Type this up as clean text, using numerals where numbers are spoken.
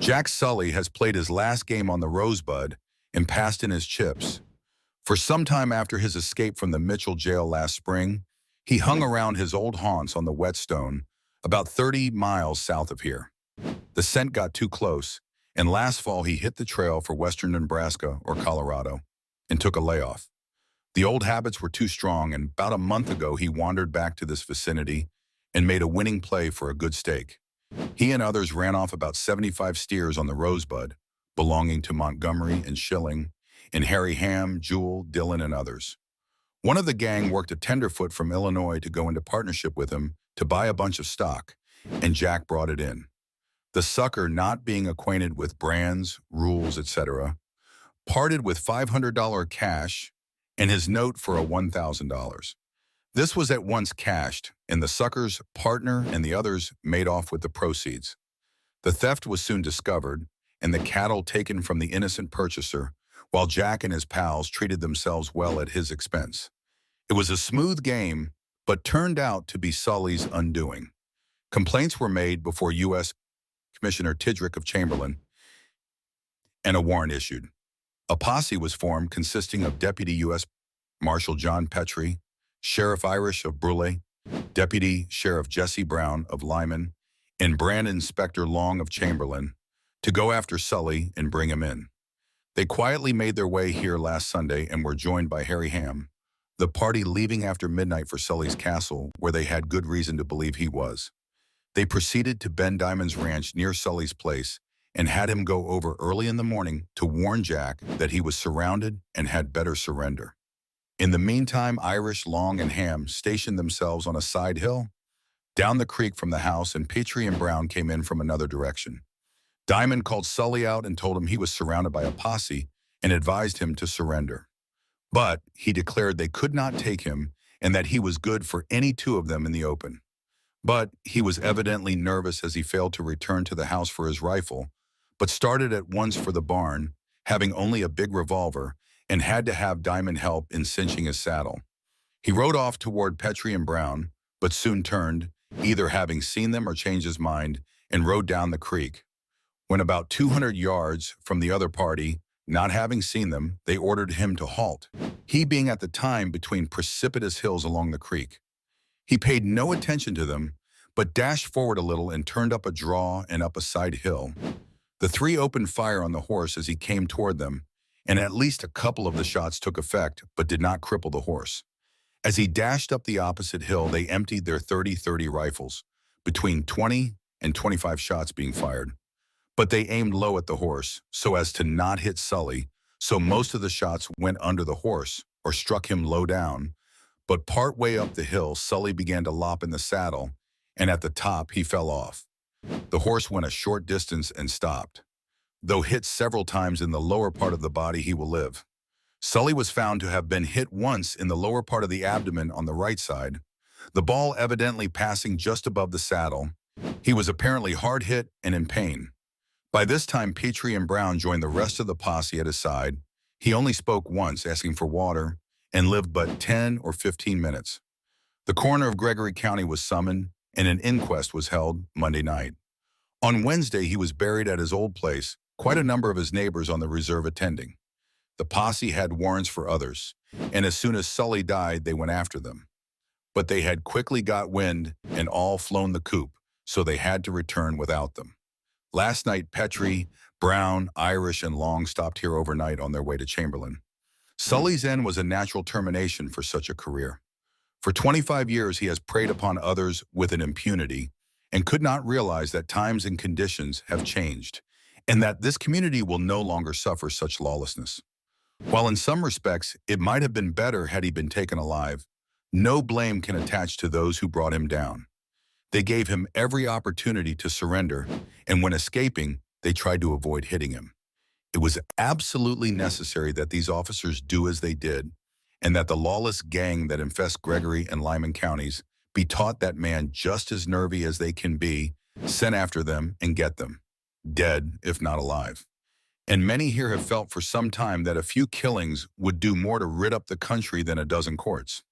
Jack Sully has played his last game on the Rosebud and passed in his chips. For some time after his escape from the Mitchell jail last spring, he hung around his old haunts on the Whetstone, about 30 miles south of here. The scent got too close, and last fall he hit the trail for western Nebraska or Colorado and took a layoff. The old habits were too strong, and about a month ago he wandered back to this vicinity and made a winning play for a good stake. He and others ran off about 75 steers on the Rosebud, belonging to Montgomery and Schilling, and Harry Ham, Jewell, Dillon, and others. One of the gang worked a tenderfoot from Illinois to go into partnership with him to buy a bunch of stock, and Jack brought it in. The sucker, not being acquainted with brands, rules, etc., parted with $500 cash and his note for a $1,000. This was at once cashed, and the sucker's partner and the others made off with the proceeds. The theft was soon discovered, and the cattle taken from the innocent purchaser, while Jack and his pals treated themselves well at his expense. It was a smooth game, but turned out to be Sully's undoing. Complaints were made before U.S. Commissioner Tidrick of Chamberlain, and a warrant issued. A posse was formed consisting of Deputy U.S. Marshal John Petrie, Sheriff Irish of Brule, Deputy Sheriff Jesse Brown of Lyman, and Brand Inspector Long of Chamberlain, to go after Sully and bring him in. They quietly made their way here last Sunday and were joined by Harry Ham, the party leaving after midnight for Sully's castle, where they had good reason to believe he was. They proceeded to Ben Diamond's ranch near Sully's place and had him go over early in the morning to warn Jack that he was surrounded and had better surrender. In the meantime, Irish, Long, and Ham stationed themselves on a side hill down the creek from the house, and Petrie and Brown came in from another direction. Diamond called Sully out and told him he was surrounded by a posse and advised him to surrender. But he declared they could not take him and that he was good for any two of them in the open. But he was evidently nervous as he failed to return to the house for his rifle, but started at once for the barn, having only a big revolver, and had to have Diamond help in cinching his saddle. He rode off toward Petrie and Brown, but soon turned, either having seen them or changed his mind, and rode down the creek. When about 200 yards from the other party, not having seen them, they ordered him to halt, he being at the time between precipitous hills along the creek. He paid no attention to them, but dashed forward a little and turned up a draw and up a side hill. The three opened fire on the horse as he came toward them, and at least a couple of the shots took effect but did not cripple the horse. As he dashed up the opposite hill, they emptied their .30-30 rifles, between 20 and 25 shots being fired. But they aimed low at the horse, so as to not hit Sully, so most of the shots went under the horse, or struck him low down. But part way up the hill, Sully began to lop in the saddle, and at the top he fell off. The horse went a short distance and stopped. Though hit several times in the lower part of the body, he will live. Sully was found to have been hit once in the lower part of the abdomen on the right side, the ball evidently passing just above the saddle. He was apparently hard hit and in pain. By this time, Petrie and Brown joined the rest of the posse at his side. He only spoke once, asking for water, and lived but 10 or 15 minutes. The coroner of Gregory County was summoned, and an inquest was held Monday night. On Wednesday, he was buried at his old place, quite a number of his neighbors on the reserve attending. The posse had warrants for others, and as soon as Sully died, they went after them. But they had quickly got wind and all flown the coop, so they had to return without them. Last night, Petrie, Brown, Irish, and Long stopped here overnight on their way to Chamberlain. Sully's end was a natural termination for such a career. For 25 years, he has preyed upon others with an impunity and could not realize that times and conditions have changed, and that this community will no longer suffer such lawlessness. While in some respects it might have been better had he been taken alive, no blame can attach to those who brought him down. They gave him every opportunity to surrender, and when escaping, they tried to avoid hitting him. It was absolutely necessary that these officers do as they did, and that the lawless gang that infests Gregory and Lyman counties be taught that man just as nervy as they can be, sent after them and get them, dead if not alive. And many here have felt for some time that a few killings would do more to rid up the country than a dozen courts.